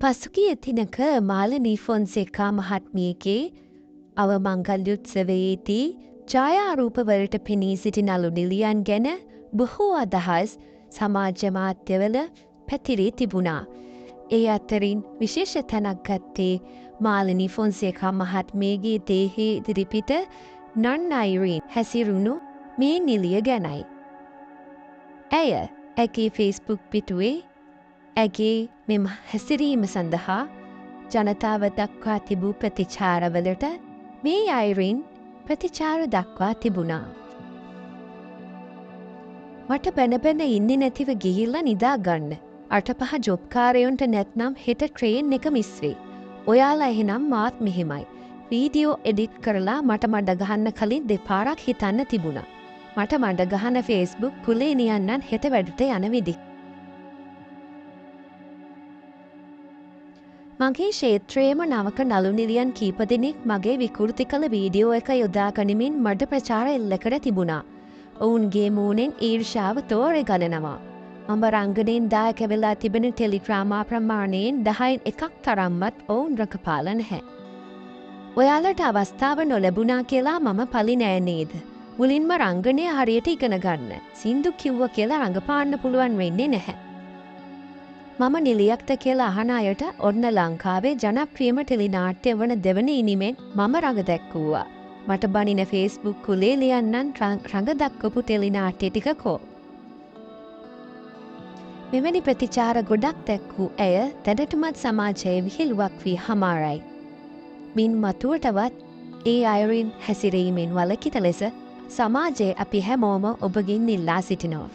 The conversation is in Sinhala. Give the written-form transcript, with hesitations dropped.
පසුගිය දිනක මාලනී ෆොන්සේකා මහත්මියගේ අවමංගල්‍යුත්සවයේදී ඡායාරූපවලට පෙනී සිටි නළු නිළියන් ගැන බොහෝ අදහස් සමාජ මාධ්‍යවල පැතිරී තිබුණා. ඒ අතරින් විශේෂ තැනක් ගත්තේ මාලනී ෆොන්සේකා මහත්මියගේ දේහයේ ඉදිරිපිට නන් අයිරීන් හැසිරුණු මේ නිළිය ගැනයි. ඇය ඇගේ ෆේස්බුක් පිටුවේ ඇගේ මෙම හැසිරීම සඳහා ජනතාව දක්වා තිබූ ප්‍රතිචාරවලට මේ අයිරින් ප්‍රතිචාර දක්වා තිබුණා. මට බැන ඉන්නේ නැතිව ගිහිල්ලා නිදා ගන්න. 8-5 ජොබ්කාරයොන්ට නැත්නම් හෙට ට්‍රේන් එක මිස් වෙයි. ඔයාලා එහෙනම් මාත් මෙහෙමයි. වීඩියෝ එඩිට් කරලා මට මඩ ගහන්න කලින් දෙපාරක් හිතන්න තිබුණා. මට මඩ ගහන ෆේස්බුක් කුලේ නියන්නන් හෙට වැඩට යන විදි. මගේ ක්ෂේත්‍රයේම නවක නළු නිළියන් කීප දෙනෙක් මගේ විකෘති කළ වීඩියෝ එක යොදා ගනිමින් මඩ ප්‍රචාර එල්ල කර තිබුණා. ඔවුන්ගේ මූණෙන් ඊර්ෂාව තෝරේ ගණනවා. මම රංගනයෙන් දායක වෙලා තිබෙන ටෙලිග්‍රාමා ප්‍රමාණයෙන් 10න් එකක් තරම්වත් ඔවුන් රඟපාල නැහැ. ඔයාලට අවස්ථාව නොලැබුණා කියලා මම පලි නෑ නේද? මුලින්ම රංගනය හරියට ඉගෙන ගන්න. සින්දු කිව්ව කියලා රඟපාන්න පුළුවන් වෙන්නේ නැහැ. මම නිළියක්ද කියලා අහන අයට ඔන්න ලංකාවේ ජනප්‍රියම ටෙලිනාට්‍ය වන දෙවන ඉනිමෙන් මම රඟ දැක්වුවා. මට බනින ෆේස්බුක් කුලේ ලියන්නන් රඟ දක්වපු ටෙලිනාට්‍ය ටික කෝ. මෙවැනි ප්‍රතිචාර ගොඩක් දැක්වූ ඇය දැනටමත් සමාජයේ විහිළුවක් වී හමාරයි. මින් මතුවටවත් ඒ අයරින් හැසිරීමෙන් වළකිත ලෙස සමාජයේ අපි හැමෝම ඔබගින් ඉල්ලා සිටිනවා.